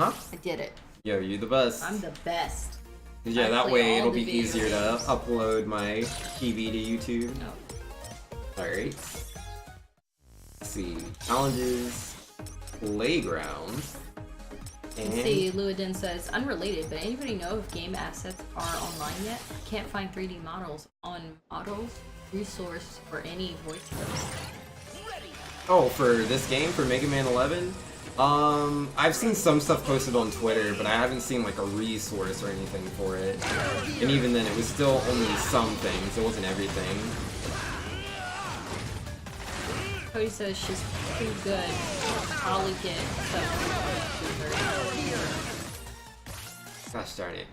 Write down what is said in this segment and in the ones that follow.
Uh-huh. I did it. Yo, you're the best. I'm the best. Yeah, I that play way all it'll the be video easier to games. upload my TV to YouTube. No. Alright. Let's see. Challenges. Playground. And... See, Luadin says, unrelated, but anybody know if game assets are online yet? I can't find 3D models on models, resource, or any voice clips. Oh, for this game, for Mega Man 11? I've seen some stuff posted on Twitter, but I haven't seen like a resource or anything for it. And even then, it was still only some things, it wasn't everything. Cody says she's pretty good. Probably get Gosh darn it.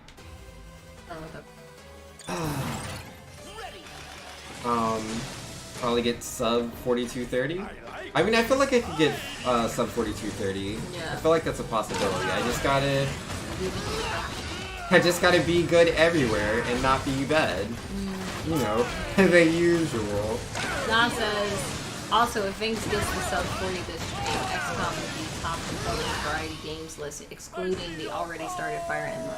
Probably get sub 4230. I mean, I feel like I could get sub 4230. Yeah. I feel like that's a possibility. I just gotta be good everywhere and not be bad. You know, the usual. Don says, also, if Vinx gets the sub 40 this stream, XCOM would be top in public variety games list, excluding the already started Fire Emblem.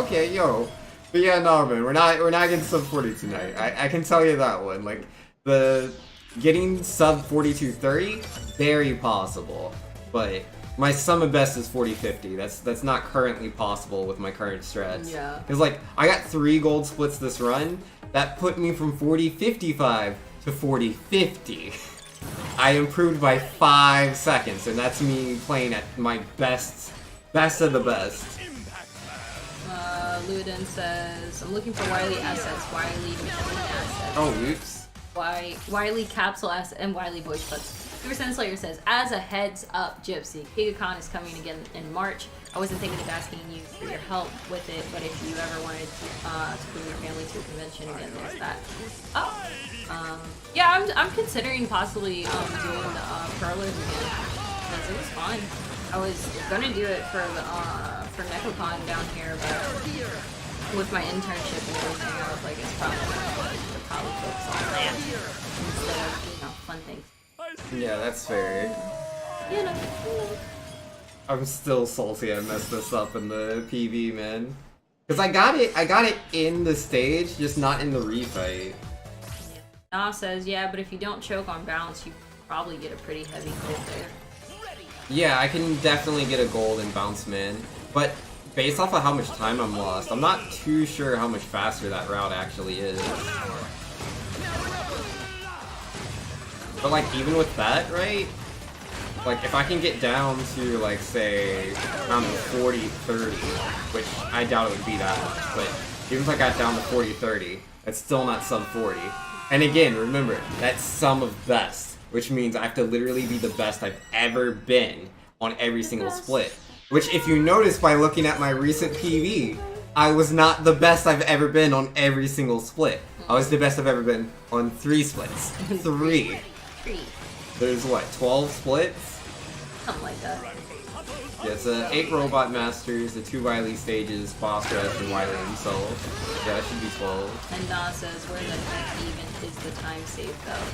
Okay, yo. But yeah, no, man, we're not getting sub 40 tonight. I can tell you that one. Like, the getting sub 4230, very possible. But my sum of best is 4050. That's not currently possible with my current strats. Yeah. Because like I got 3 gold splits this run. That put me from 4055 to 4050. I improved by 5 seconds, and that's me playing at my best of the best. Luden says, I'm looking for Wily assets, Wily machine assets. Oh, oops. Wily capsule asset, and Wily voice clips. Super Slayer says, as a heads up, Gypsy, GigaCon is coming again in March. I wasn't thinking of asking you for your help with it, but if you ever wanted to bring your family to a convention again, there's that. Oh, yeah, I'm considering possibly doing curlers again, because it was fun. I was gonna do it for the for NecoCon down here, but with my internship and everything, I was like, it's probably focus on that instead of fun things. Yeah, that's fair. You know. I'm still salty I messed this up in the PV, man. Cause I got it in the stage, just not in the refight. Nah says, yeah, but if you don't choke on bounce, you probably get a pretty heavy gold there. Yeah, I can definitely get a gold in bounce, man. But based off of how much time I'm lost, I'm not too sure how much faster that route actually is. But like, even with that, right? Like, if I can get down to, like, say, around the 40-30, which I doubt it would be that much, but even if I got down to 40-30, that's still not sub 40. And again, remember, that's sum of best, which means I have to literally be the best I've ever been on every single split. Which, if you notice by looking at my recent PV, I was not the best I've ever been on every single split. I was the best I've ever been on 3 splits. 3. There's what, 12 splits? Something like that. Yeah, it's 8 Robot Masters, the 2 Wily stages, Boss Rush, and Wily himself. Yeah, that should be 12. And Na says, where the heck even is the time save though?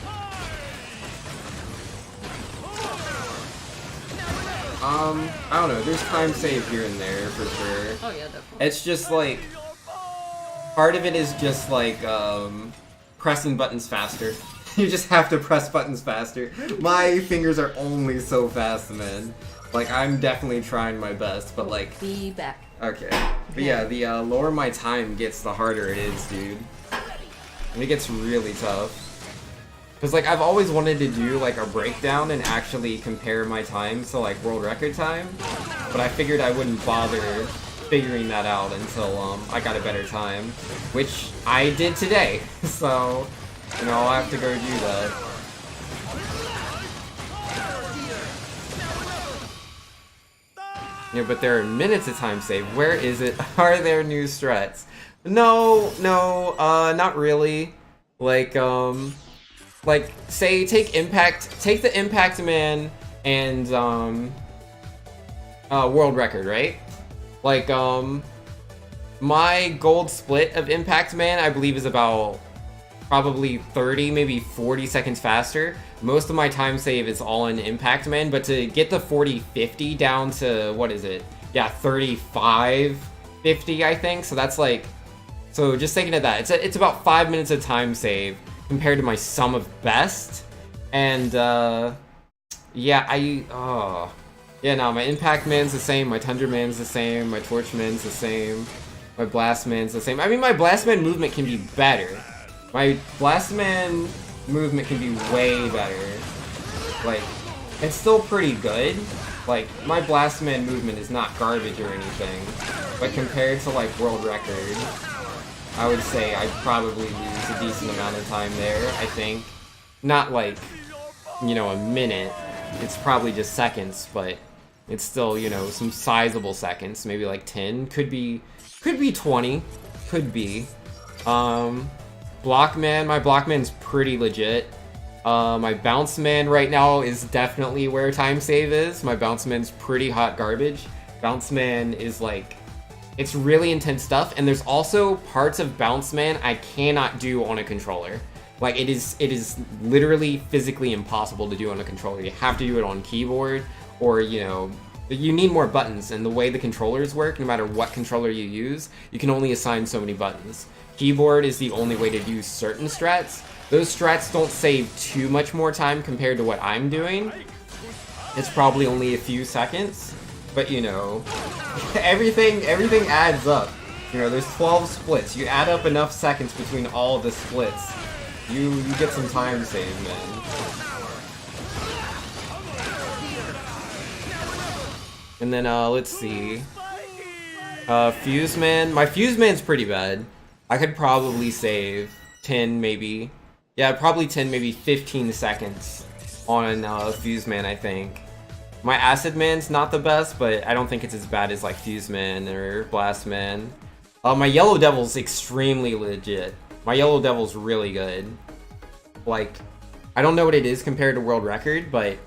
I don't know, there's time save here and there, for sure. Oh yeah, definitely. It's just like, part of it is just like, pressing buttons faster. You just have to press buttons faster. My fingers are only so fast, man. Like, I'm definitely trying my best, but like... Be back. Okay. But yeah, the lower my time gets, the harder it is, dude. And it gets really tough. Because, like, I've always wanted to do, like, a breakdown and actually compare my times to, like, world record time. But I figured I wouldn't bother figuring that out until, I got a better time. Which I did today. So... you know, I'll have to go do that. Yeah, but there are minutes of time save. Where is it? Are there new strats? No, not really. Like, say, take the Impact Man and, world record, right? Like, my gold split of Impact Man, I believe, is about probably 30, maybe 40 seconds faster. Most of my time save is all in Impact Man, but to get the 40-50 down to, what is it? yeah, 35, 50, I think. So that's like, so just thinking of that, it's about 5 minutes of time save compared to my sum of best. And yeah, yeah, no, my Impact Man's the same, my Tundra Man's the same, my Torch Man's the same, my Blast Man's the same. I mean, my Blast Man movement can be better. My Blast Man movement can be way better. Like, it's still pretty good. Like, my Blast Man movement is not garbage or anything. But compared to, like, world record, I would say I'd probably lose a decent amount of time there, I think. Not like, you know, a minute. It's probably just seconds, but it's still, you know, some sizable seconds. Maybe like 10. Could be 20. Could be. Blockman, my Blockman's pretty legit. My Bounce Man right now is definitely where time save is. My Bounce Man's pretty hot garbage. Bounce Man is like, it's really intense stuff, and there's also parts of Bounce Man I cannot do on a controller. Like, it is literally physically impossible to do on a controller. You have to do it on keyboard, or, you know, you need more buttons, and the way the controllers work, no matter what controller you use, you can only assign so many buttons. Keyboard is the only way to do certain strats. Those strats don't save too much more time compared to what I'm doing. It's probably only a few seconds, but you know, everything adds up. You know, there's 12 splits. You add up enough seconds between all of the splits, you get some time saved, man. And then let's see. Fuse Man. My Fuse Man's pretty bad. I could probably save 10, maybe. Yeah, probably 10, maybe 15 seconds on Fuse Man, I think. My Acid Man's not the best, but I don't think it's as bad as like Fuse Man or Blast Man. My Yellow Devil's extremely legit. My Yellow Devil's really good. Like, I don't know what it is compared to world record, but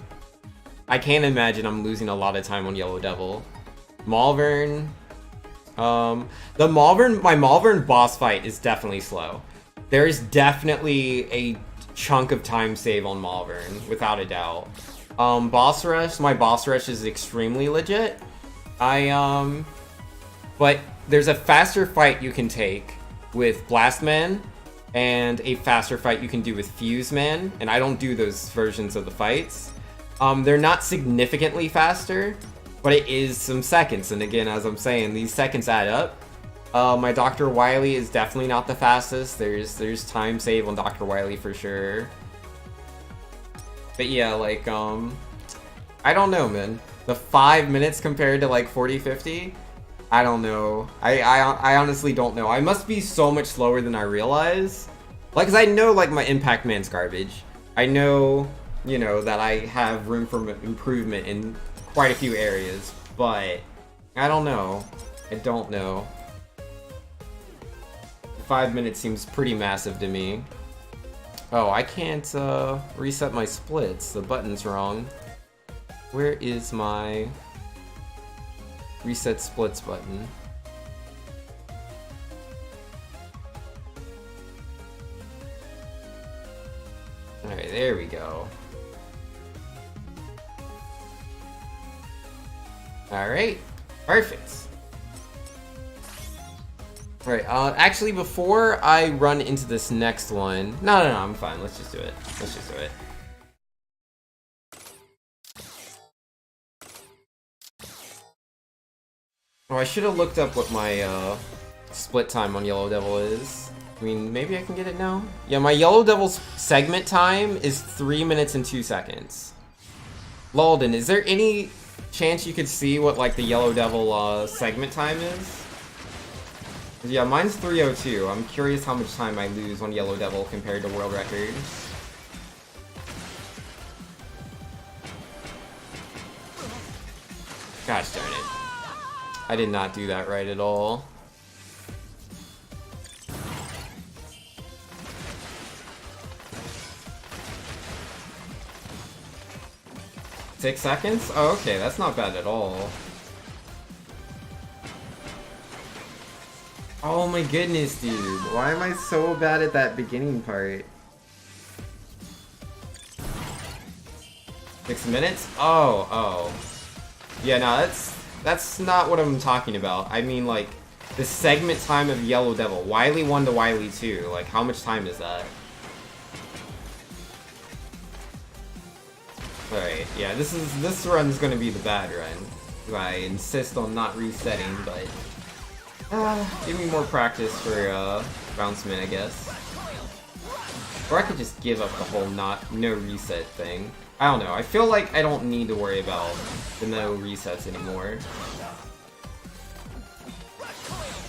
I can't imagine I'm losing a lot of time on Yellow Devil. Malvern. My Malvern boss fight is definitely slow. There's definitely a chunk of time save on Malvern, without a doubt. Boss Rush, my Boss Rush is extremely legit. But there's a faster fight you can take with Blast Man, and a faster fight you can do with Fuse Man, and I don't do those versions of the fights. They're not significantly faster, but it is some seconds, and again, as I'm saying, these seconds add up. My Dr. Wily is definitely not the fastest. There's time save on Dr. Wily for sure. But yeah, like, I don't know, man. The 5 minutes compared to like 40, 50? I don't know. I honestly don't know. I must be so much slower than I realize. Like, 'cause I know, like, my Impact Man's garbage. I know, you know, that I have room for improvement in quite a few areas, but I don't know. I don't know. 5 minutes seems pretty massive to me. Oh, I can't reset my splits. The button's wrong. Where is my reset splits button? Alright, there we go. Alright, perfect. Alright, actually before I run into this next one... No, I'm fine. Let's just do it. Let's just do it. Oh, I should have looked up what my split time on Yellow Devil is. I mean, maybe I can get it now? Yeah, my Yellow Devil's segment time is 3 minutes and 2 seconds. Laldon, is there any chance you could see what, like, the Yellow Devil segment time is? Yeah, mine's 3:02. I'm curious how much time I lose on Yellow Devil compared to world record. Gosh darn it. I did not do that right at all. Six seconds? Oh, okay, that's not bad at all. Oh my goodness, dude. Why am I so bad at that beginning part? 6 minutes? Oh. Yeah, no, That's not what I'm talking about. I mean, like, the segment time of Yellow Devil. Wily 1 to Wily 2. Like, how much time is that? Alright, yeah, this run's gonna be the bad run. I insist on not resetting, but... give me more practice for, Bounceman, I guess. Or I could just give up the whole no reset thing. I don't know, I feel like I don't need to worry about the no resets anymore.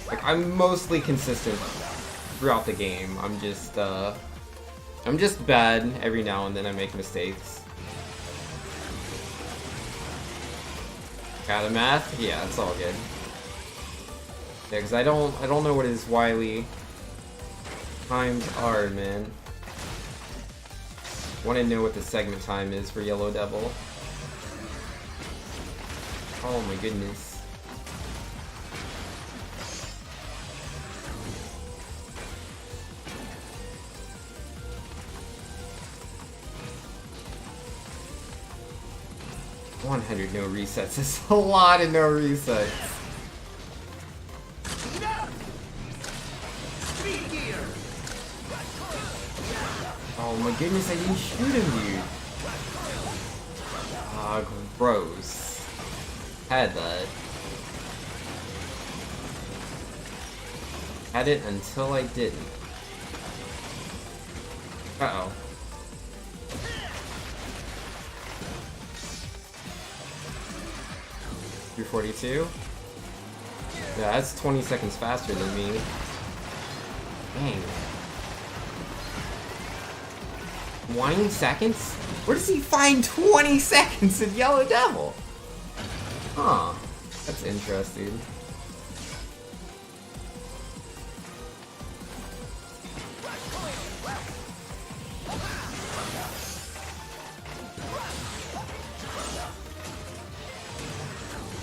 Like, I'm mostly consistent throughout the game. I'm just bad every now and then. I make mistakes. Got a math? Yeah, it's all good. Yeah, cause I don't know what his Wily times are, man. Want to know what the segment time is for Yellow Devil. Oh my goodness. $100 no resets is a lot of no resets. Oh my goodness, I didn't shoot him, dude. Ah, gross. Had that. Had it until I didn't. Uh-oh. $242? Yeah, that's 20 seconds faster than me. Dang. 20 seconds? Where does he find 20 seconds in Yellow Devil? Huh. That's interesting.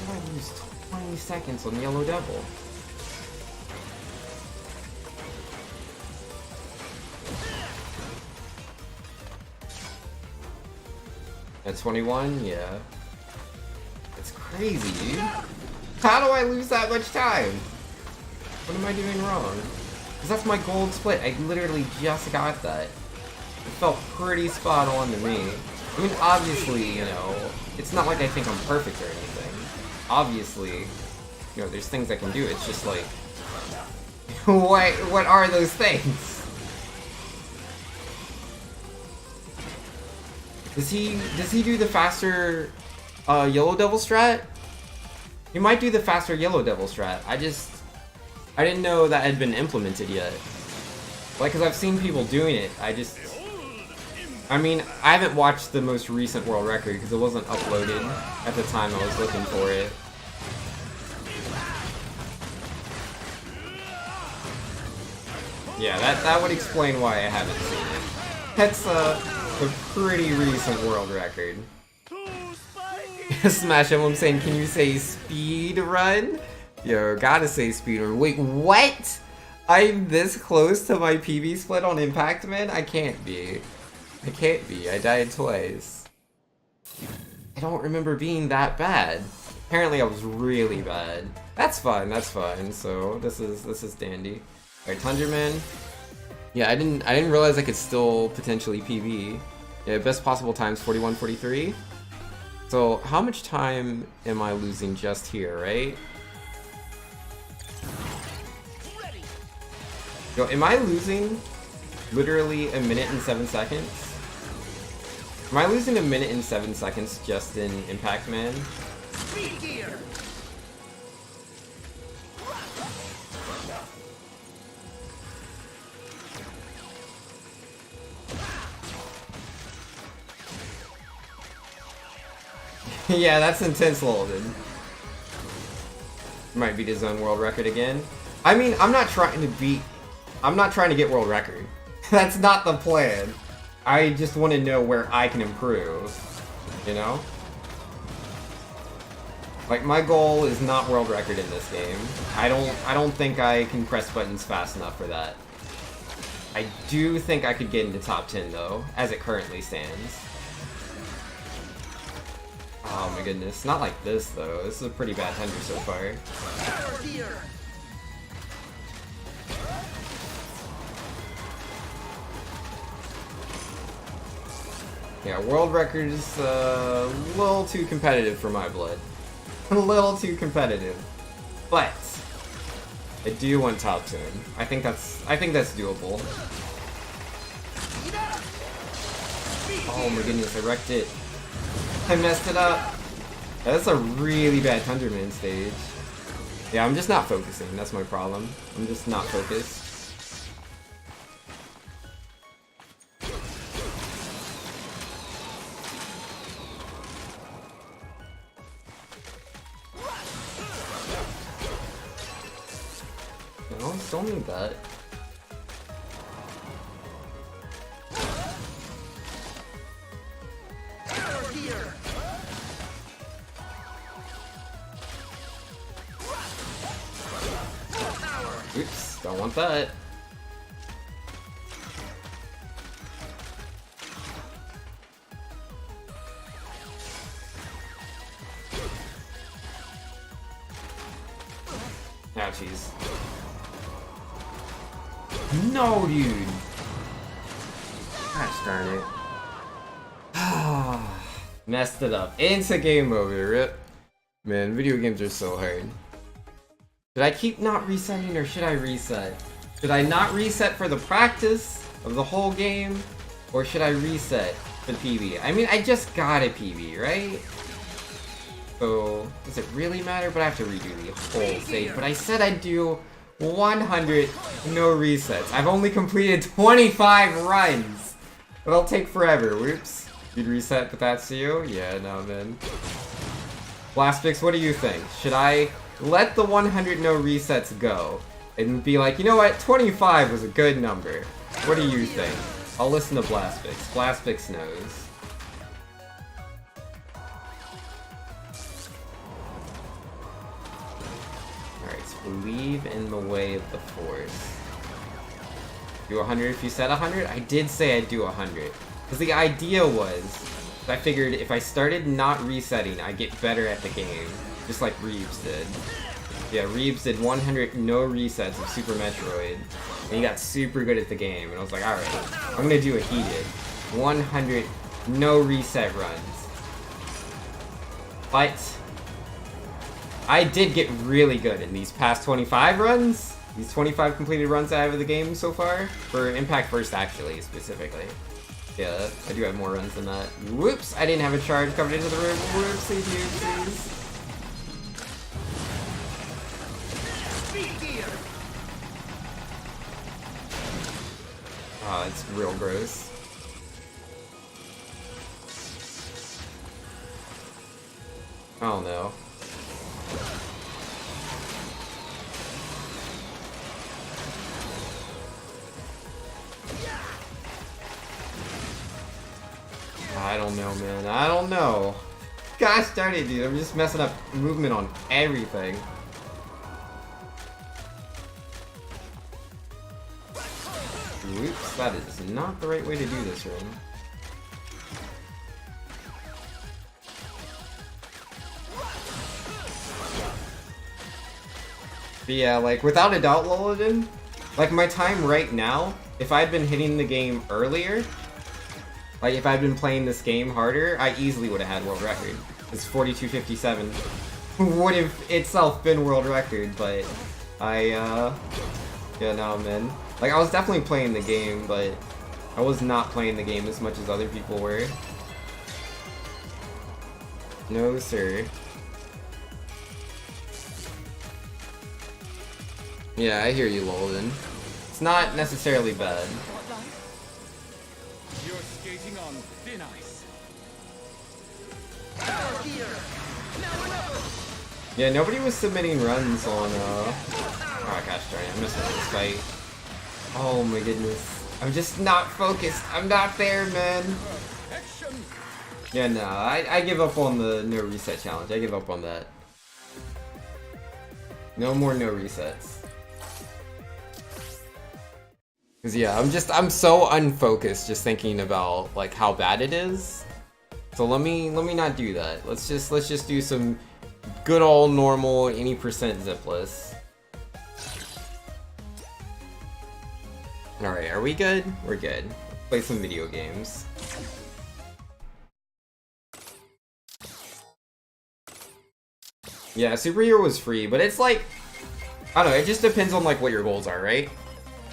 I lose 20 seconds on Yellow Devil. At 21? Yeah. It's crazy, dude. How do I lose that much time? What am I doing wrong? Because that's my gold split. I literally just got that. It felt pretty spot on to me. I mean, obviously, you know, it's not like I think I'm perfect or anything. Obviously, you know, there's things I can do. It's just like, what are those things? Does he do the faster Yellow Devil strat? He might do the faster Yellow Devil strat. I didn't know that had been implemented yet. Like, cause I've seen people doing it. I mean, I haven't watched the most recent world record because it wasn't uploaded at the time I was looking for it. Yeah, that would explain why I haven't seen it. That's a pretty recent world record. Smash Emblem saying, can you say Speedrun? Yo, gotta say Speedrun. Wait, what? I'm this close to my PB split on Impact Man? I can't be. I can't be. I died twice. I don't remember being that bad. Apparently I was really bad. That's fine, that's fine. So this is dandy. Alright, Tunderman. Yeah, I didn't realize I could still potentially PB. Yeah, best possible times 41:43. So how much time am I losing just here, right? Yo, am I losing literally 1 minute and 7 seconds? Am I losing 1 minute and 7 seconds just in Impact Man? Yeah, that's intense, Lolden. Might beat his own world record again. I mean, I'm not trying to get world record. That's not the plan. I just want to know where I can improve, you know? Like, my goal is not world record in this game. I don't think I can press buttons fast enough for that. I do think I could get into top 10 though, as it currently stands. Oh my goodness, not like this though. This is a pretty bad tender so far. Yeah, world record is a little too competitive for my blood. A little too competitive. But I do want top 10. I think that's doable. Oh my goodness, I wrecked it. I messed it up. That's a really bad Thunderman stage. Yeah, I'm just not focusing. That's my problem. I'm just not focused. No, still need that. Oops, don't want that. Ouchies. No, dude! Gosh darn it. Messed it up. Into game over, rip. Man, video games are so hard. Should I keep not resetting or should I reset? Should I not reset for the practice of the whole game? Or should I reset for PB? I mean, I just got a PB, right? So, does it really matter? But I have to redo the whole stage. But I said I'd do 100 no resets. I've only completed 25 runs. It'll take forever. Whoops. You'd reset, but that's you? Yeah, no, man. Blastfix, what do you think? Should I let the 100 no resets go and be like, you know what, 25 was a good number. What do you think? I'll listen to Blastfix. Blastfix knows. Alright, so believe in the way of the Force. Do 100 if you said 100? I did say I'd do 100. Because the idea was, I figured if I started not resetting, I'd get better at the game. Just like Reeves did. Yeah, Reeves did 100 no resets of Super Metroid, and he got super good at the game, and I was like, alright, I'm gonna do what he did. 100 no reset runs. But I did get really good in these past 25 runs. These 25 completed runs I have of the game so far. For Impact First, actually, specifically. Yeah, I do have more runs than that. Whoops, I didn't have a charge covered into the room. Whoopsie doopsies. Oh, it's real gross. Oh no. I don't know, man. I don't know. Gosh darn it, dude. I'm just messing up movement on everything. Oops, that is not the right way to do this run. But yeah, like, without a doubt, Lolodin, like, my time right now, if I'd been hitting the game earlier, like, if I'd been playing this game harder, I easily would have had world record. This 42:57 would have itself been world record, but yeah, no, man. Like, I was definitely playing the game, but I was not playing the game as much as other people were. No, sir. Yeah, I hear you, Lolden. It's not necessarily bad. You're skating on thin ice. Yeah, nobody was submitting runs on, oh gosh darn it, I'm messing up this fight. Oh my goodness. I'm just not focused. I'm not there, man. Yeah, no, I give up on the no reset challenge. I give up on that. No more no resets. Cause yeah, I'm so unfocused just thinking about like how bad it is. So let me not do that. Let's just do some good old normal any percent zipless. Alright, are we good? We're good. Play some video games. Yeah, Superhero was free, but it's like, I don't know, it just depends on like what your goals are, right?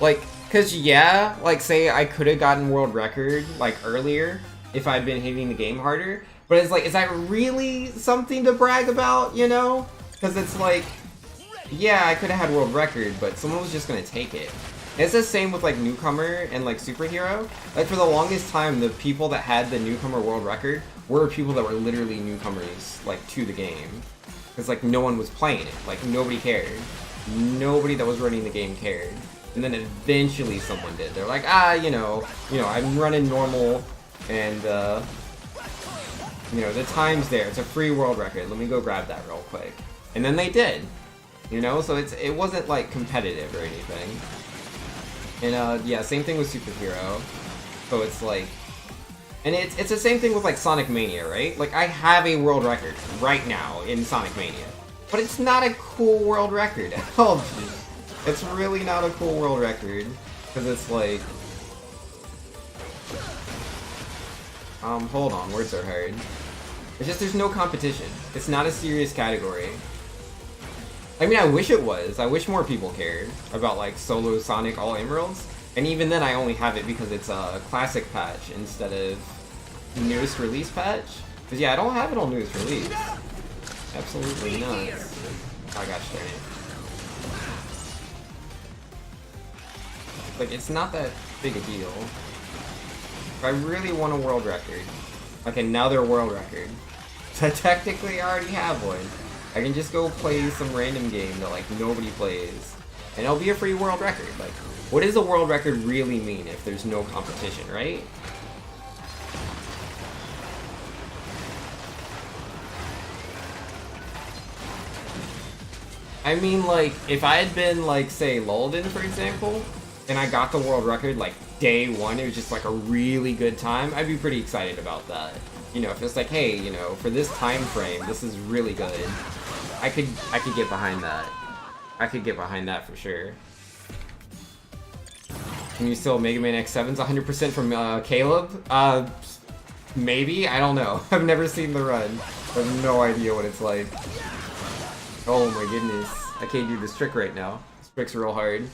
Like, cause yeah, like say I could have gotten world record like earlier if I'd been hitting the game harder, but it's like, is that really something to brag about, you know? Cause it's like, yeah, I could have had world record, but someone was just gonna take it. It's the same with like newcomer and like superhero. Like for the longest time, the people that had the newcomer world record were people that were literally newcomers like to the game. Because like no one was playing it, like nobody cared. Nobody that was running the game cared. And then eventually someone did. They're like, you know, I'm running normal, and you know, the time's there. It's a free world record. Let me go grab that real quick. And then they did. You know, so it wasn't like competitive or anything. And yeah, same thing with superhero. So it's like, and it's the same thing with like Sonic Mania, right? Like I have a world record right now in Sonic Mania, but it's not a cool world record. Oh, it's really not a cool world record because it's like, hold on, words are hard. It's just there's no competition. It's not a serious category. I mean, I wish it was. I wish more people cared about like solo Sonic All Emeralds. And even then I only have it because it's a classic patch instead of newest release patch. Because yeah, I don't have it on newest release. Absolutely not. Oh gosh, darn it. Like, it's not that big a deal. If I really want a world record, like another world record, so technically I already have one. I can just go play some random game that like nobody plays, and it'll be a free world record. Like, what does a world record really mean if there's no competition, right? I mean, like, if I had been, like, say, Lulden, for example, and I got the world record, like, day one, it was just, like, a really good time, I'd be pretty excited about that. You know, if it's like, hey, you know, for this time frame, this is really good. I could get behind that. I could get behind that for sure. Can you still Mega Man X7's 100% from Caleb? Maybe? I don't know. I've never seen the run. I have no idea what it's like. Oh my goodness. I can't do this trick right now. This trick's real hard.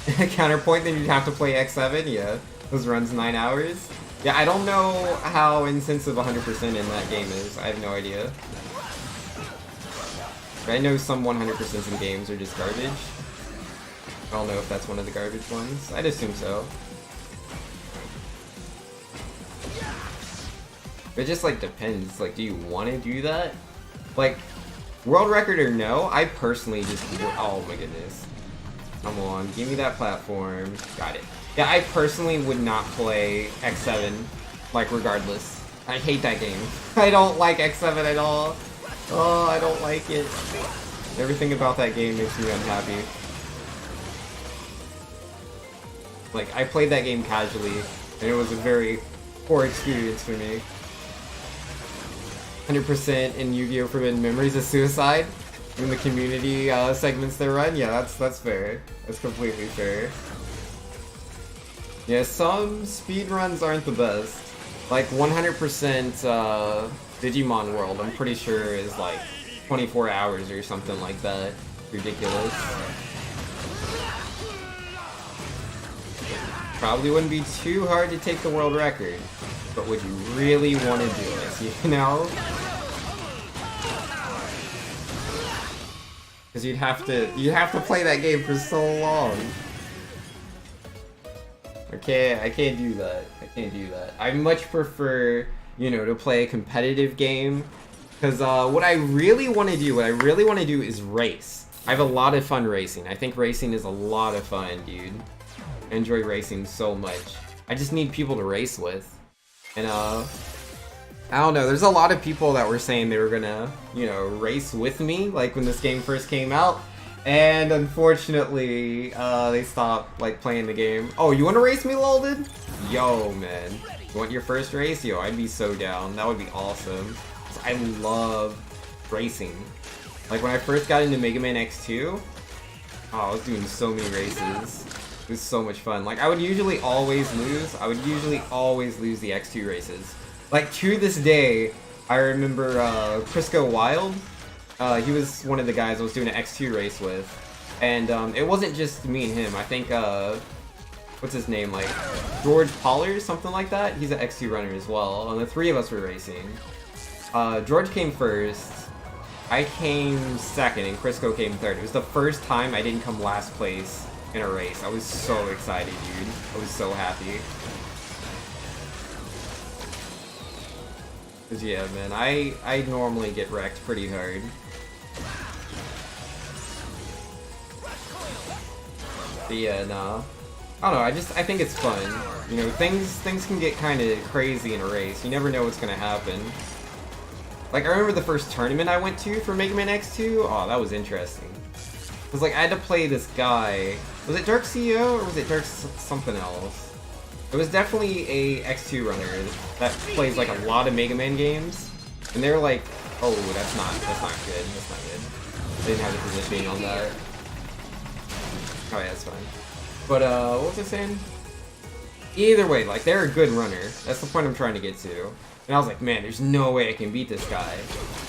Counterpoint, then you'd have to play X7? Yeah. Those runs 9 hours? Yeah, I don't know how intensive 100% in that game is. I have no idea. I know some 100% in games are just garbage. I don't know if that's one of the garbage ones. I'd assume so. It just like depends. Like, do you want to do that? Like, world record or no, I personally just, oh my goodness. Come on, give me that platform. Got it. Yeah, I personally would not play X7, like, regardless. I hate that game. I don't like X7 at all. Oh, I don't like it. Everything about that game makes me unhappy. Like, I played that game casually, and it was a very poor experience for me. 100% in Yu-Gi-Oh! Forbidden Memories is suicide in the community segments they run. Yeah, that's fair. That's completely fair. Yeah, some speedruns aren't the best. Like 100% Digimon World, I'm pretty sure is like 24 hours or something like that. Ridiculous. Probably wouldn't be too hard to take the world record, but would you really want to do it, you know? Because you'd have to play that game for so long. Okay, I can't do that. I can't do that. I much prefer, you know, to play a competitive game. Because what I really want to do is race. I have a lot of fun racing. I think racing is a lot of fun, dude. I enjoy racing so much. I just need people to race with. And I don't know, there's a lot of people that were saying they were gonna, you know, race with me, like when this game first came out. And unfortunately, they stopped like playing the game. Oh, you want to race me, Lolden? Yo, man. You want your first race? Yo, I'd be so down. That would be awesome. I love racing. Like when I first got into Mega Man X2, oh, I was doing so many races. It was so much fun. Like I would usually always lose. I would usually always lose the X2 races. Like to this day, I remember Crisco Wild. He was one of the guys I was doing an X2 race with. And it wasn't just me and him. I think, what's his name? Like, George Pollard, something like that? He's an X2 runner as well. And the three of us were racing. George came first. I came second, and Crisco came third. It was the first time I didn't come last place in a race. I was so excited, dude. I was so happy. Cause yeah, man, I normally get wrecked pretty hard. But yeah, nah. I don't know, I think it's fun. You know, things can get kind of crazy in a race. You never know what's gonna happen. Like, I remember the first tournament I went to for Mega Man X2. Oh, that was interesting. Cause like, I had to play this guy. Was it Dark CEO, or was it Dark something else? It was definitely a X2 runner that plays like a lot of Mega Man games. And they're like, oh, that's not good, that's not good. I didn't have the positioning on that. Oh yeah, that's fine. But what was I saying? Either way, like they're a good runner. That's the point I'm trying to get to. And I was like, man, there's no way I can beat this guy.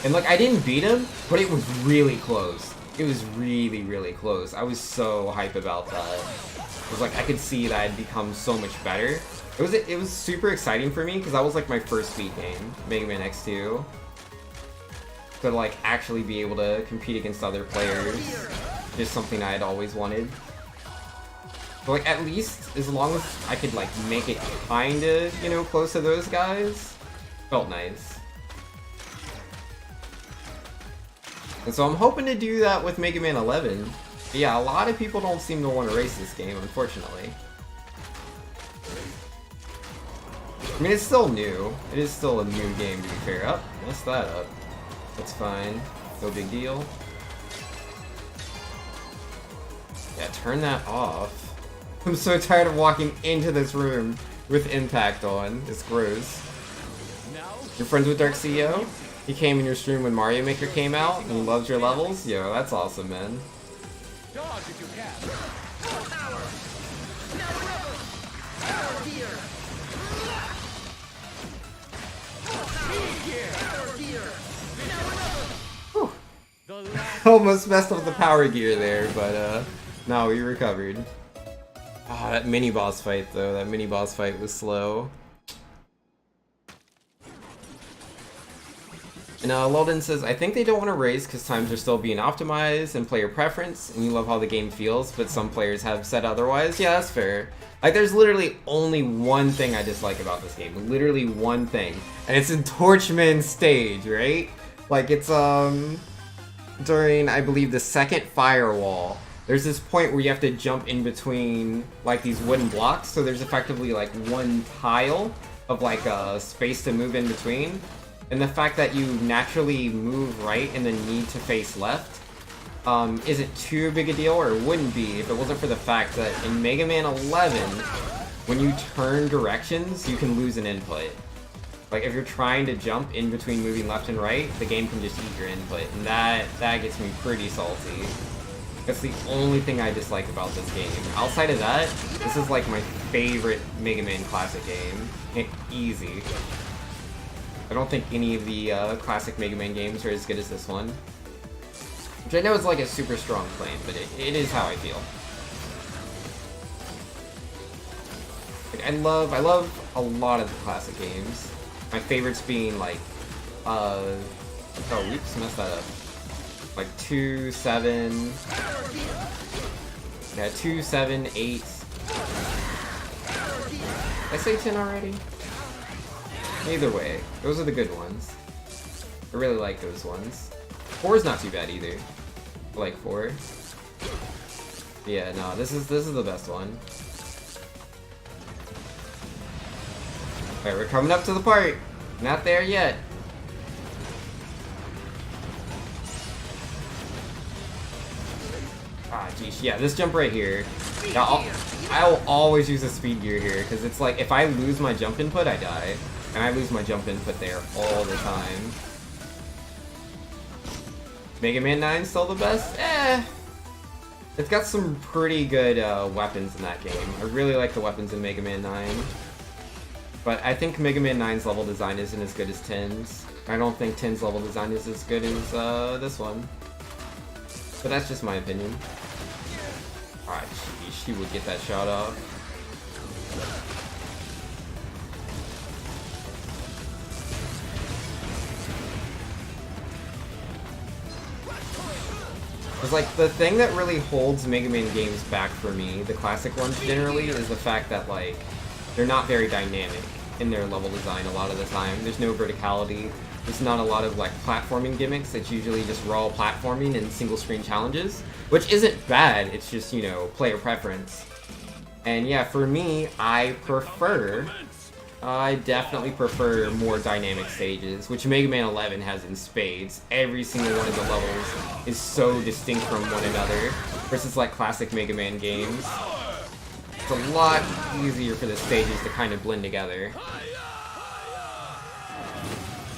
And like, I didn't beat him, but it was really close. It was really, really close. I was so hype about that. It was like, I could see that I'd become so much better. It was super exciting for me, because that was like my first Speed game, Mega Man X2. To like, actually be able to compete against other players. Just something I had always wanted. But like, at least, as long as I could like, make it kinda, you know, close to those guys. Felt nice. And so I'm hoping to do that with Mega Man 11. But yeah, a lot of people don't seem to want to race this game, unfortunately. I mean, it's still new. It is still a new game, to be fair. Oh, messed that up. That's fine. No big deal. Yeah, turn that off. I'm so tired of walking into this room with impact on. It's gross. You're friends with Dark CEO? He came in your stream when Mario Maker came out and he loves your levels? Yo, that's awesome, man. Whew. Almost messed up the power gear there, but no, we recovered. Ah, that mini boss fight though, that mini boss fight was slow. And Lolden says, I think they don't want to raise because times are still being optimized and player preference, and you love how the game feels, but some players have said otherwise. Yeah, that's fair. Like, there's literally only one thing I dislike about this game. Literally one thing. And it's in Torchman's stage, right? Like, it's, during, I believe, the second firewall. There's this point where you have to jump in between, like, these wooden blocks, so there's effectively, like, one tile of, like, space to move in between. And the fact that you naturally move right and then need to face left isn't too big a deal, or it wouldn't be if it wasn't for the fact that in Mega Man 11, when you turn directions, you can lose an input. Like, if you're trying to jump in between moving left and right, the game can just eat your input, and that gets me pretty salty. That's the only thing I dislike about this game. Outside of that, this is like my favorite Mega Man classic game. Easy. I don't think any of the classic Mega Man games are as good as this one. Which I know is like a super strong claim, but it is how I feel. Like, I love a lot of the classic games. My favorites being like, oh, oops, messed that up. Like 2, 7, yeah, 2, 7, 8. Did I say 10 already? Either way, those are the good ones. I really like those ones. 4 is not too bad either. I like 4. Yeah, no, this is the best one. Alright, we're coming up to the part. Not there yet. Ah, geez, yeah, this jump right here. I'll always use a speed gear here, because it's like, if I lose my jump input, I die. And I lose my jump input there all the time. Mega Man 9's still the best? Eh. It's got some pretty good weapons in that game. I really like the weapons in Mega Man 9. But I think Mega Man 9's level design isn't as good as 10's. I don't think 10's level design is as good as this one. But that's just my opinion. Ah, geez, she would get that shot off. Because, like, the thing that really holds Mega Man games back for me, the classic ones generally, is the fact that, like, they're not very dynamic in their level design a lot of the time. There's no verticality. There's not a lot of, like, platforming gimmicks. It's usually just raw platforming and single-screen challenges, which isn't bad. It's just, you know, player preference. And yeah, for me, I definitely prefer more dynamic stages, which Mega Man 11 has in spades. Every single one of the levels is so distinct from one another, versus like classic Mega Man games. It's a lot easier for the stages to kind of blend together.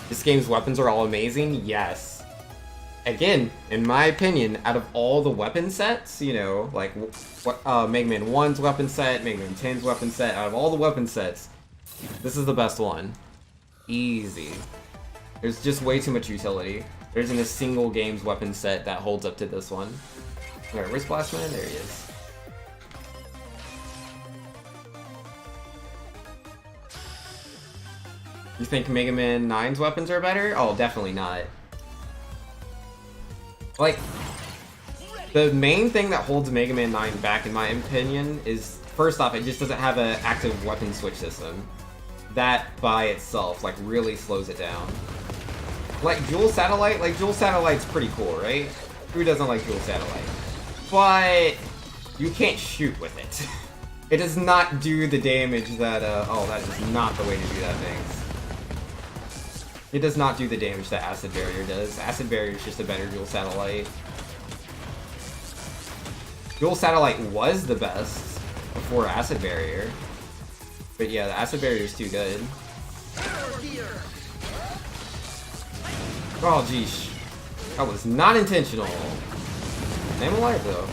This game's weapons are all amazing? Yes. Again, in my opinion, out of all the weapon sets, you know, like Mega Man 1's weapon set, Mega Man 10's weapon set, out of all the weapon sets, this is the best one. Easy. There's just way too much utility. There isn't a single game's weapon set that holds up to this one. Alright, where's Blast Man? There he is. You think Mega Man 9's weapons are better? Oh, definitely not. Like, the main thing that holds Mega Man 9 back, in my opinion, is, first off, it just doesn't have an active weapon switch system. That, by itself, like, really slows it down. Like, Dual Satellite's pretty cool, right? Who doesn't like Dual Satellite? But, you can't shoot with it. It does not do the damage that, oh, that is not the way to do that thing. It does not do the damage that Acid Barrier does. Acid Barrier is just a better Dual Satellite. Dual Satellite was the best before Acid Barrier. But yeah, the Acid Barrier is too good. Oh, geesh. That was not intentional. I'm alive, though.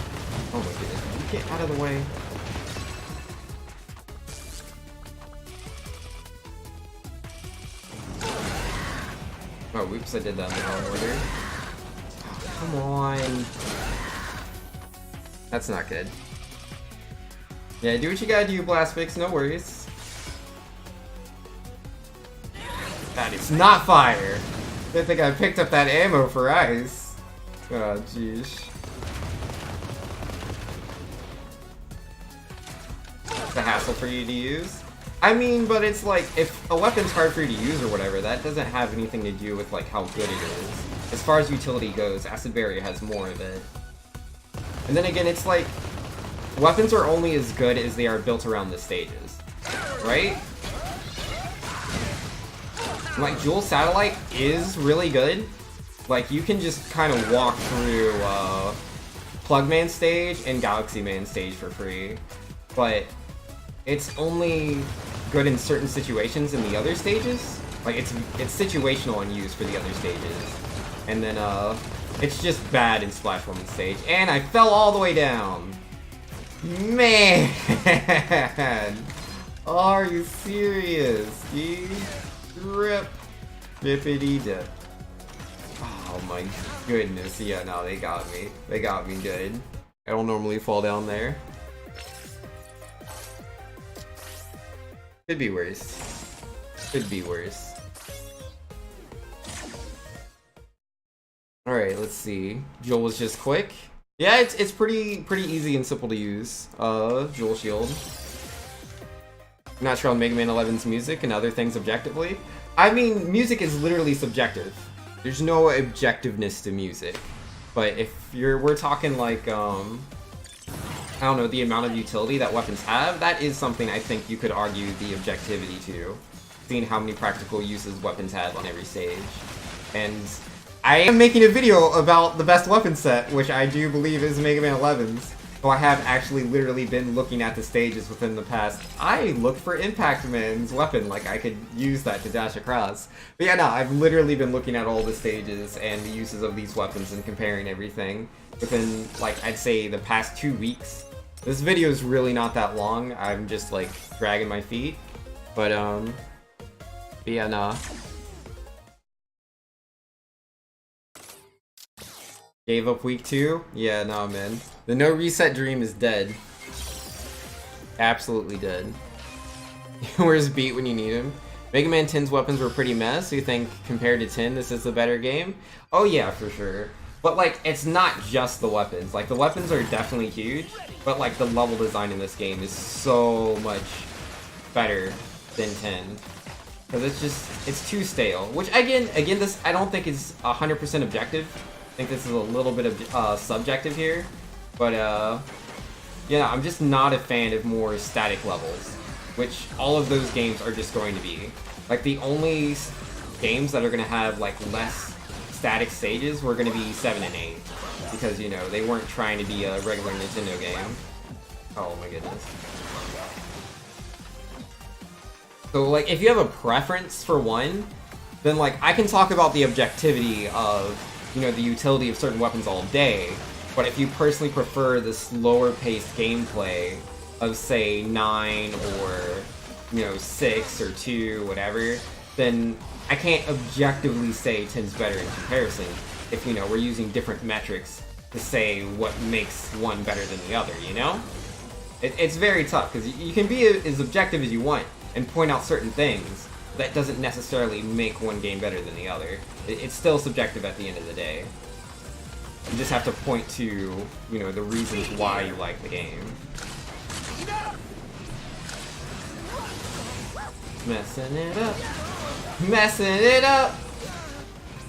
Oh my goodness. Get out of the way. Oh, whoops, I did that in the wrong order. Oh, come on. That's not good. Yeah, do what you gotta do, Blastfix, no worries. That is not fire! I think I picked up that ammo for ice. Oh, jeez. It's a hassle for you to use. I mean, but it's like, if a weapon's hard for you to use or whatever, that doesn't have anything to do with like how good it is. As far as utility goes, Acid Barrier has more of it. And then again, it's like, weapons are only as good as they are built around the stages, right? Like, Dual Satellite is really good. Like, you can just kind of walk through Plugman stage and Galaxy Man stage for free. But it's only good in certain situations in the other stages. Like, it's situational and used for the other stages. And then, it's just bad in Splash Woman stage. And I fell all the way down! Man! Are you serious, dude? Rip. Bippity dip. Oh my goodness. Yeah, no, they got me. They got me good. I don't normally fall down there. Could be worse. Could be worse. Alright, let's see. Joel was just quick. Yeah, it's pretty easy and simple to use. Joel Shield. Not sure on Mega Man 11's music and other things objectively. I mean, music is literally subjective. There's no objectiveness to music. But if we're talking like, I don't know, the amount of utility that weapons have, that is something I think you could argue the objectivity to. Seeing how many practical uses weapons have on every stage. And I am making a video about the best weapon set, which I do believe is Mega Man 11's. So I have actually literally been looking at the stages within the past. I looked for Impact Man's weapon, like I could use that to dash across. But yeah, no, I've literally been looking at all the stages and the uses of these weapons and comparing everything within, like, I'd say the past 2 weeks. This video is really not that long. I'm just, like, dragging my feet. But, yeah, nah. Gave up week 2? Yeah, nah, man. The no reset dream is dead. Absolutely dead. Where's Beat when you need him? Mega Man 10's weapons were pretty mess. You think compared to 10, this is the better game? Oh yeah, for sure. But like, it's not just the weapons. Like, the weapons are definitely huge, but like, the level design in this game is so much better than 10. Because it's just, it's too stale. Which again, this I don't think is 100% objective. I think this is a little bit of subjective here, but yeah, I'm just not a fan of more static levels, which all of those games are just going to be. Like, the only games that are going to have like less static stages were going to be 7 and 8, because, you know, they weren't trying to be a regular Nintendo game. Oh my goodness. So like, if you have a preference for one, then like, I can talk about the objectivity of, you know, the utility of certain weapons all day, but if you personally prefer the slower paced gameplay of, say, 9 or, you know, 6 or 2, whatever, then I can't objectively say 10's better in comparison if, you know, we're using different metrics to say what makes one better than the other, you know? It's very tough, because you can be as objective as you want and point out certain things. That doesn't necessarily make one game better than the other. It's still subjective at the end of the day. You just have to point to, you know, the reasons why you like the game. Messing it up. Messing it up.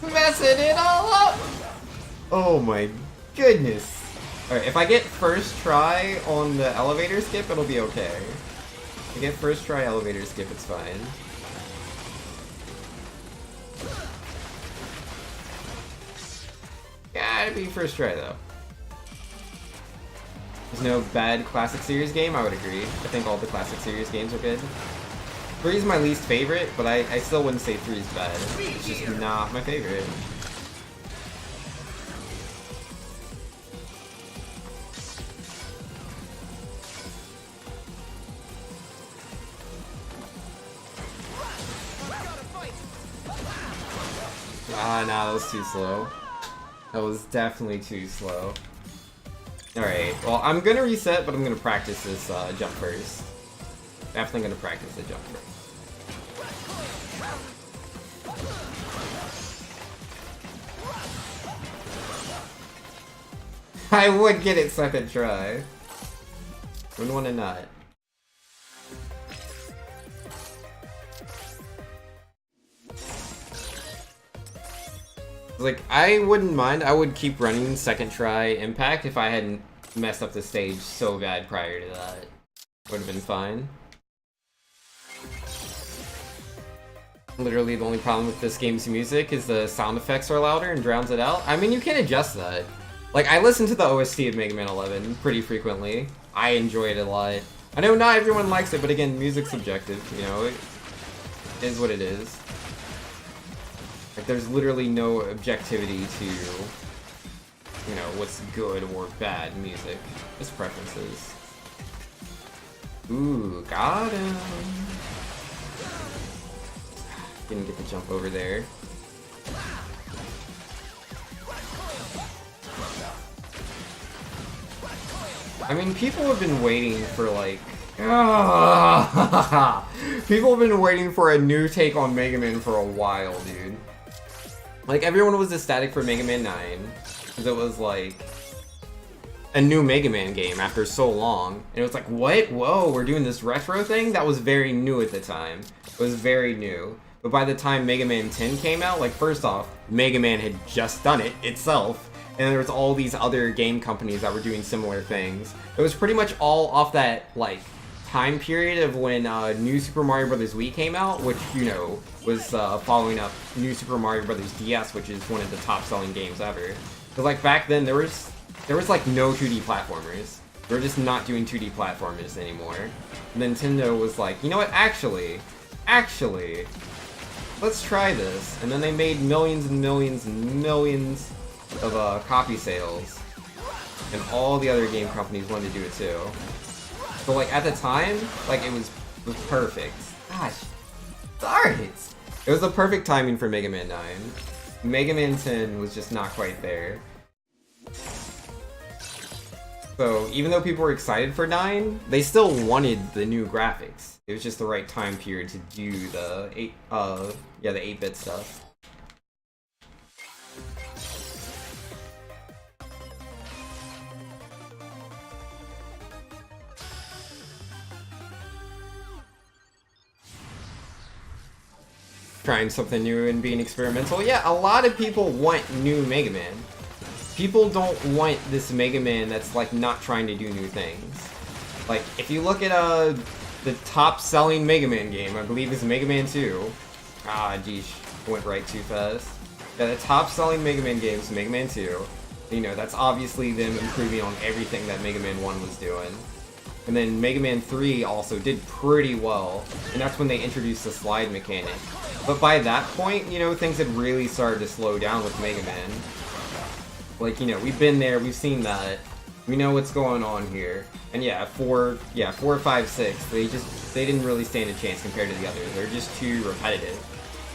Messing it all up. Oh my goodness. Alright, if I get first try on the elevator skip, it'll be okay. If I get first try elevator skip, it's fine. Gotta be first try though. There's no bad Classic Series game, I would agree. I think all the Classic Series games are good. 3 is my least favorite, but I still wouldn't say 3 is bad. It's just not my favorite. Ah, nah, that was too slow. That was definitely too slow. Alright, well, I'm gonna reset, but I'm gonna practice this jump first. Definitely gonna practice the jump first. I would get it second try. Wouldn't want to not. Like, I wouldn't mind. I would keep running second try Impact if I hadn't messed up the stage so bad prior to that. Would have been fine. Literally, the only problem with this game's music is the sound effects are louder and drowns it out. I mean, you can adjust that. Like, I listen to the OST of Mega Man 11 pretty frequently. I enjoy it a lot. I know not everyone likes it, but again, music's subjective, you know? It is what it is. Like, there's literally no objectivity to, you know, what's good or bad music. Just preferences. Ooh, got him! Didn't get the jump over there. I mean, people have been waiting for, like... people have been waiting for a new take on Mega Man for a while, dude. Like, everyone was ecstatic for Mega Man 9, because it was, like, a new Mega Man game after so long. And it was like, what? Whoa, we're doing this retro thing? That was very new at the time. It was very new. But by the time Mega Man 10 came out, like, first off, Mega Man had just done it itself. And there was all these other game companies that were doing similar things. It was pretty much all off that, like, time period of when New Super Mario Bros. Wii came out, which, you know, was following up New Super Mario Bros. DS, which is one of the top-selling games ever. Because, like, back then, there was like, no 2D platformers. We're just not doing 2D platformers anymore. Nintendo was like, you know what, actually, let's try this. And then they made millions and millions and millions of copy sales. And all the other game companies wanted to do it too. So like at the time, like it was perfect. Gosh, darn it! It was the perfect timing for Mega Man 9. Mega Man 10 was just not quite there. So even though people were excited for 9, they still wanted the new graphics. It was just the right time period to do the 8-bit stuff. Trying something new and being experimental. Yeah, a lot of people want new Mega Man. People don't want this Mega Man that's like not trying to do new things. Like, if you look at the top-selling Mega Man game, I believe is Mega Man 2. Ah, geez, went right too fast. Yeah, the top-selling Mega Man game is Mega Man 2. You know, that's obviously them improving on everything that Mega Man 1 was doing. And then Mega Man 3 also did pretty well, and that's when they introduced the slide mechanic. But by that point, you know, things had really started to slow down with Mega Man. Like, you know, we've been there, we've seen that. We know what's going on here. And yeah, 4, 5, 6, they didn't really stand a chance compared to the others. They're just too repetitive.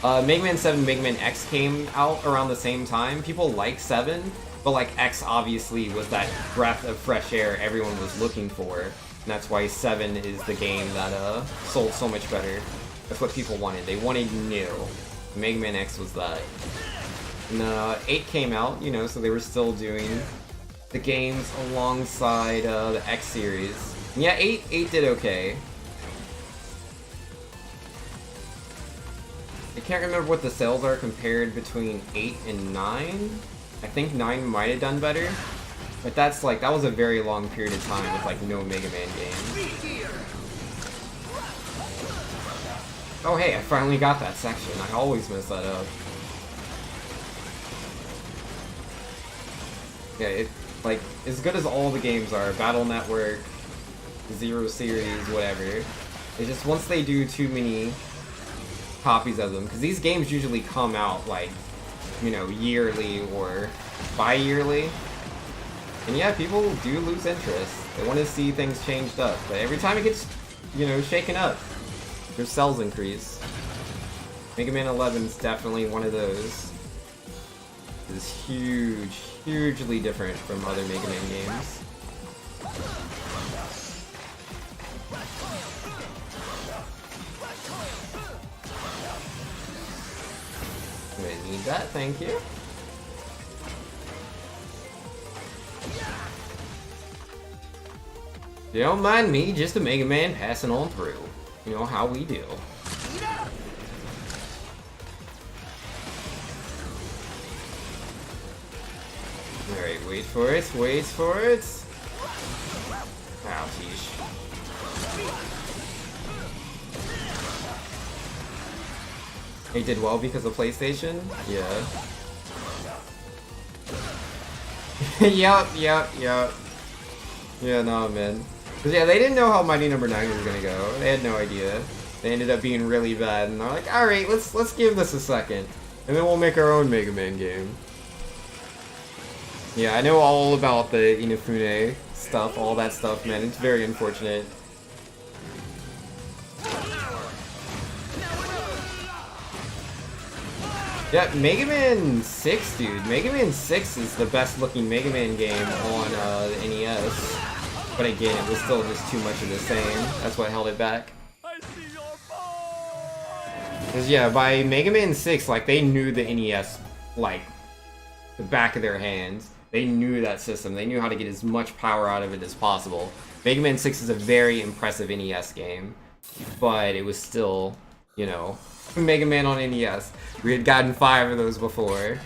Mega Man 7, Mega Man X came out around the same time. People like 7, but like X obviously was that breath of fresh air everyone was looking for. And that's why 7 is the game that sold so much better. That's what people wanted. They wanted new. Mega Man X was that. And 8 came out, you know, so they were still doing the games alongside the X series. And yeah, 8 did okay. I can't remember what the sales are compared between 8 and 9. I think 9 might have done better. But that's like, that was a very long period of time with like no Mega Man game. Oh hey, I finally got that section. I always mess that up. Yeah, it, like, as good as all the games are, Battle Network, Zero Series, whatever, it's just once they do too many copies of them, because these games usually come out like, you know, yearly or bi-yearly, and yeah, people do lose interest. They want to see things changed up, but every time it gets, you know, shaken up, their sales increase. Mega Man 11 is definitely one of those. It's hugely different from other Mega Man games. I'm gonna need that, thank you. You don't mind me, just a Mega Man passing on through. You know how we do. Alright, wait for it, wait for it. Ow, geez. He did well because of PlayStation? Yeah. Yep. Yeah, no, man. Cause yeah, they didn't know how Mighty Number 9 was gonna go. They had no idea. They ended up being really bad, and they're like, alright, let's give this a second. And then we'll make our own Mega Man game. Yeah, I know all about the Inafune stuff, all that stuff, man. It's very unfortunate. Yeah, Mega Man 6, dude. Mega Man 6 is the best looking Mega Man game on the NES. But again, it was still just too much of the same. That's what held it back. Because yeah, by Mega Man 6, like, they knew the NES, like, the back of their hands. They knew that system. They knew how to get as much power out of it as possible. Mega Man 6 is a very impressive NES game. But it was still, you know, Mega Man on NES. We had gotten 5 of those before.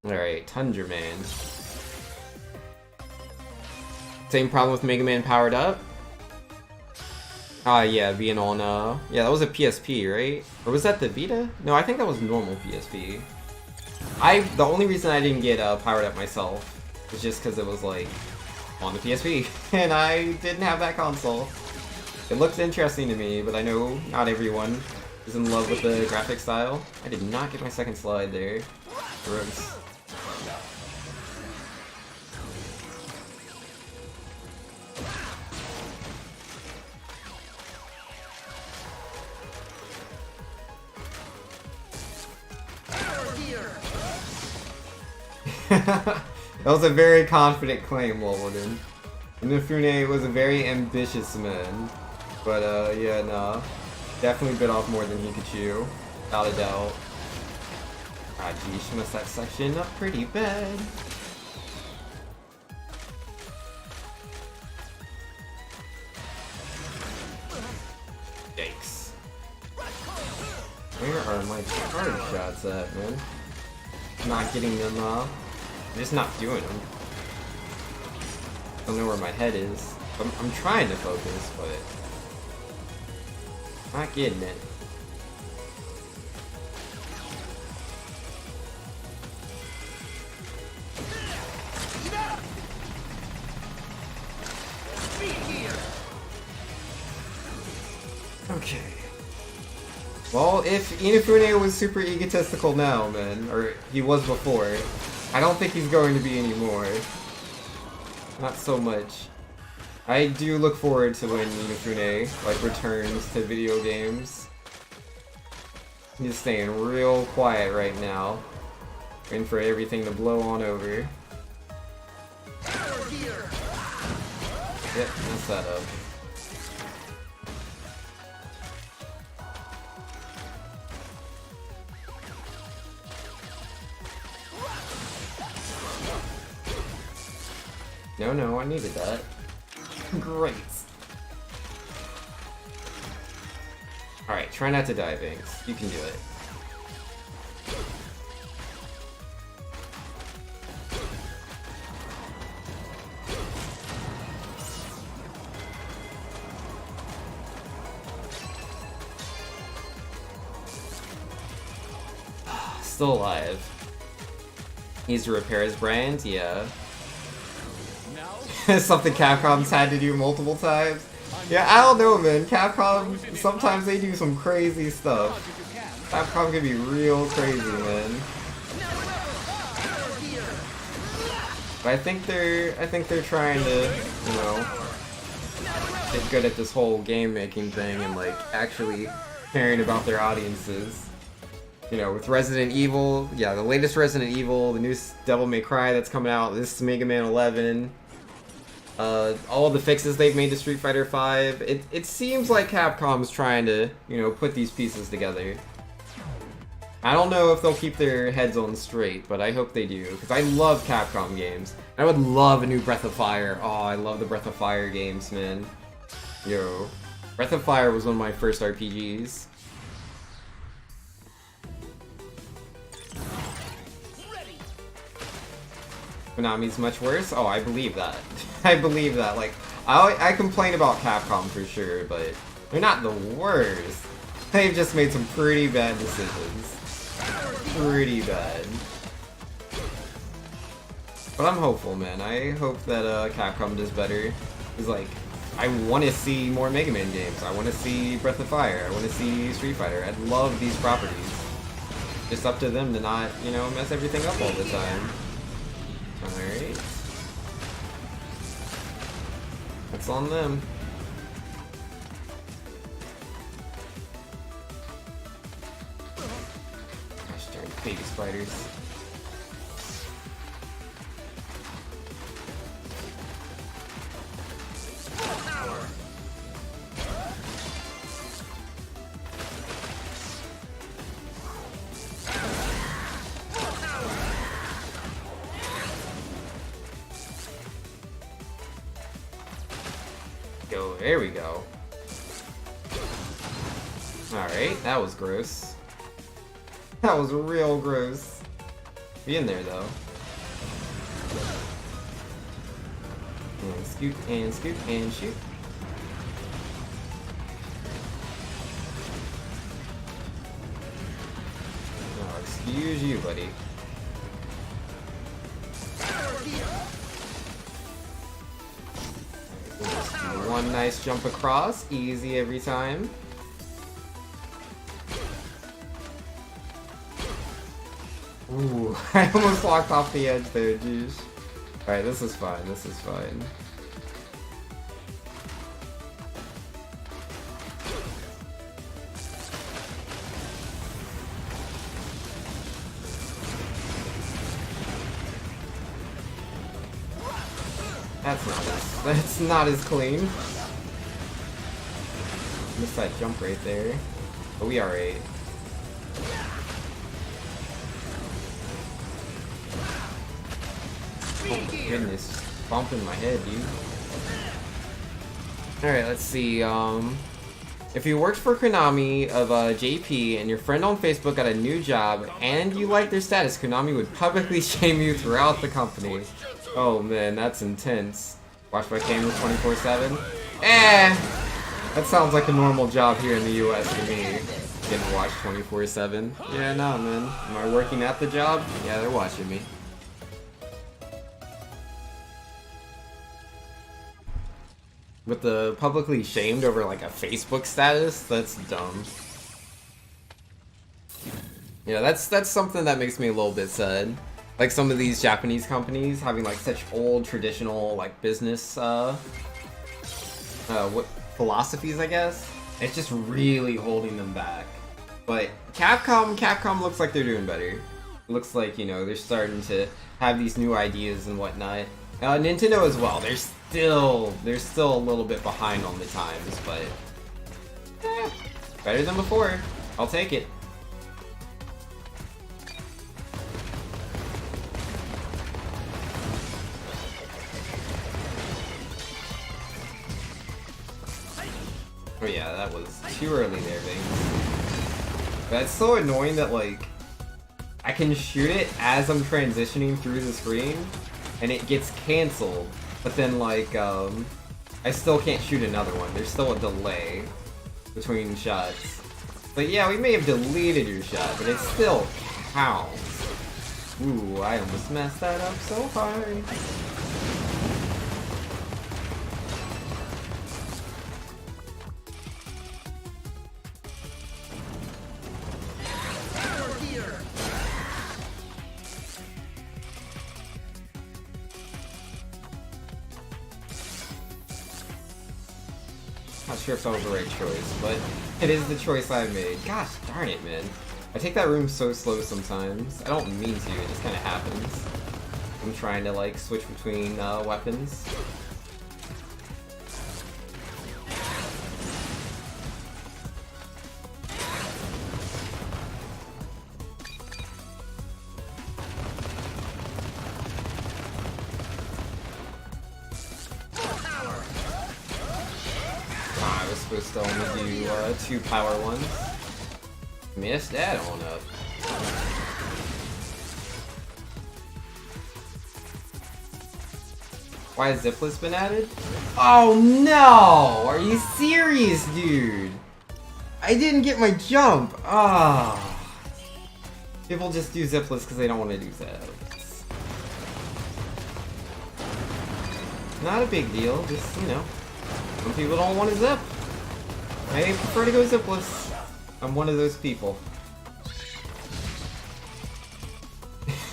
Alright, Tundra Man. Same problem with Mega Man Powered Up. Ah, yeah, being on, yeah, that was a PSP, right? Or was that the Vita? No, I think that was normal PSP. The only reason I didn't get, powered up myself was just because it was, like, on the PSP, and I didn't have that console. It looks interesting to me, but I know not everyone is in love with the graphic style. I did not get my second slide there. Gross. That was a very confident claim, Walden. Inafune was a very ambitious man. But, yeah, nah. Definitely bit off more than he could chew. Without a doubt. Ah, geez, she messed that section up pretty bad. Yikes. Where are my card shots at, man? Not getting them, I'm just not doing them. I don't know where my head is. I'm trying to focus, but not getting it. Okay. Well, if Inafune was super egotistical now, man, or he was before, I don't think he's going to be anymore. Not so much. I do look forward to when Inafune, like, returns to video games. He's staying real quiet right now. Waiting for everything to blow on over. Yep, mess that up. No, I needed that. Great. Alright, try not to die, Banks. You can do it. Still alive. Needs to repair his brand? Yeah. Something Capcom's had to do multiple times. Yeah, I don't know, man. Capcom, sometimes they do some crazy stuff. Capcom can be real crazy, man. But I think they're trying to, you know, get good at this whole game making thing and like actually caring about their audiences. You know, with Resident Evil, yeah, the latest Resident Evil, the new Devil May Cry that's coming out, this Mega Man 11. All the fixes they've made to Street Fighter V, it seems like Capcom's trying to, you know, put these pieces together. I don't know if they'll keep their heads on straight, but I hope they do, because I love Capcom games. I would love a new Breath of Fire. Oh, I love the Breath of Fire games, man. Yo. Breath of Fire was one of my first RPGs. Konami's much worse? Oh, I believe that. I believe that. Like, I complain about Capcom for sure, but they're not the worst. They've just made some pretty bad decisions. Pretty bad. But I'm hopeful, man. I hope that Capcom does better. Because, like, I want to see more Mega Man games. I want to see Breath of Fire. I want to see Street Fighter. I love these properties. It's up to them to not, you know, mess everything up all the time. Alright. That's on them. Gosh darn baby spiders. There we go. Alright, that was gross. That was real gross. Be in there though. And scoot and scoot and shoot. GG, buddy. We'll just do one nice jump across, easy every time. Ooh, I almost walked off the edge there, jeez. Alright, this is fine, this is fine. That's not as clean. Missed that jump right there. But we are alright. Oh my goodness. Bumping my head, dude. Alright, let's see. If you worked for Konami of JP and your friend on Facebook got a new job and you like their status, Konami would publicly shame you throughout the company. Oh man, that's intense. Watch my camera 24/7? That sounds like a normal job here in the US to me. Getting watched 24/7. Yeah, nah, man. Am I working at the job? Yeah, they're watching me. With the publicly shamed over like a Facebook status, that's dumb. Yeah, that's something that makes me a little bit sad. Like some of these Japanese companies having like such old traditional like business what philosophies, I guess. It's just really holding them back. But Capcom looks like they're doing better. It looks like, you know, they're starting to have these new ideas and whatnot. Nintendo as well. They're still a little bit behind on the times, but better than before. I'll take it. Oh yeah, that was too early there, Bing. But it's so annoying that, like, I can shoot it as I'm transitioning through the screen, and it gets cancelled. But then, like, I still can't shoot another one. There's still a delay between shots. But yeah, we may have deleted your shot, but it still counts. Ooh, I almost messed that up so hard. Not sure if that was the right choice, but it is the choice I made. Gosh darn it, man. I take that room so slow sometimes. I don't mean to, it just kind of happens. I'm trying to like switch between weapons. I was supposed to only do 2 power ones. Missed that on up. Why has Zipless been added? Oh no! Are you serious, dude? I didn't get my jump! Ah. People just do Zipless because they don't want to do Zips. Not a big deal, just, you know. Some people don't want to zip. I prefer to go Zipless. I'm one of those people.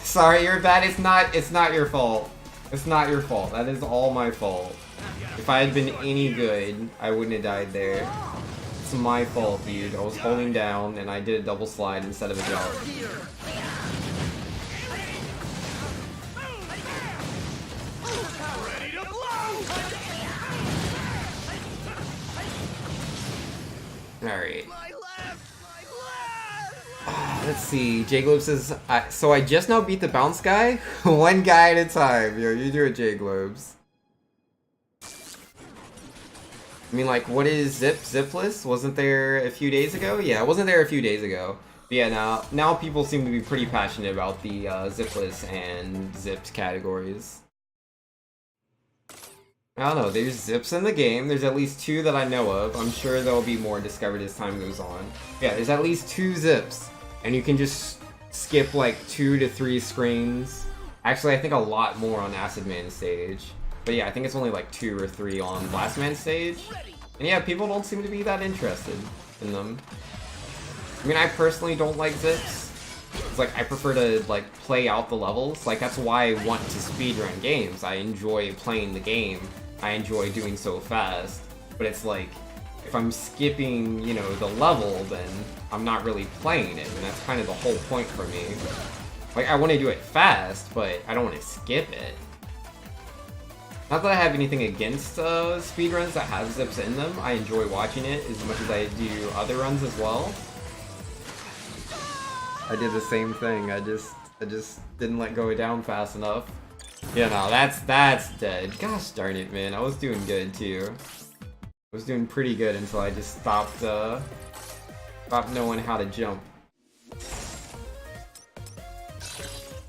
Sorry, you're bad. It's not your fault. It's not your fault. That is all my fault. If I had been any good, I wouldn't have died there. It's my fault, dude. I was holding down and I did a double slide instead of a jump. Alright. Let's see. J-Globe says, so I just now beat the bounce guy? One guy at a time. Yo, you do it, J-Globes. I mean, like, what is Zipless? Wasn't there a few days ago? Yeah, it wasn't there a few days ago. But yeah, now people seem to be pretty passionate about the Zipless and Zips categories. I don't know, there's Zips in the game. There's at least 2 that I know of. I'm sure there'll be more discovered as time goes on. Yeah, there's at least 2 Zips. And you can just skip like 2 to 3 screens. Actually, I think a lot more on Acid Man stage. But yeah, I think it's only like 2 or 3 on Blast Man stage. And yeah, people don't seem to be that interested in them. I mean, I personally don't like zips. It's like, I prefer to like play out the levels. Like, that's why I want to speedrun games. I enjoy playing the game. I enjoy doing so fast. But it's like, if I'm skipping, you know, the level, then I'm not really playing it. And that's kind of the whole point for me. Like, I want to do it fast, but I don't want to skip it. Not that I have anything against speedruns that have zips in them. I enjoy watching it as much as I do other runs as well. I did the same thing. I just didn't let go down fast enough. Yeah, no, that's dead. Gosh darn it, man. I was doing good too. I was doing pretty good until I just stopped knowing how to jump.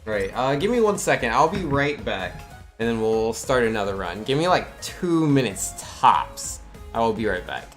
Right, give me 1 second. I'll be right back, and then we'll start another run. Give me like 2 minutes tops. I will be right back.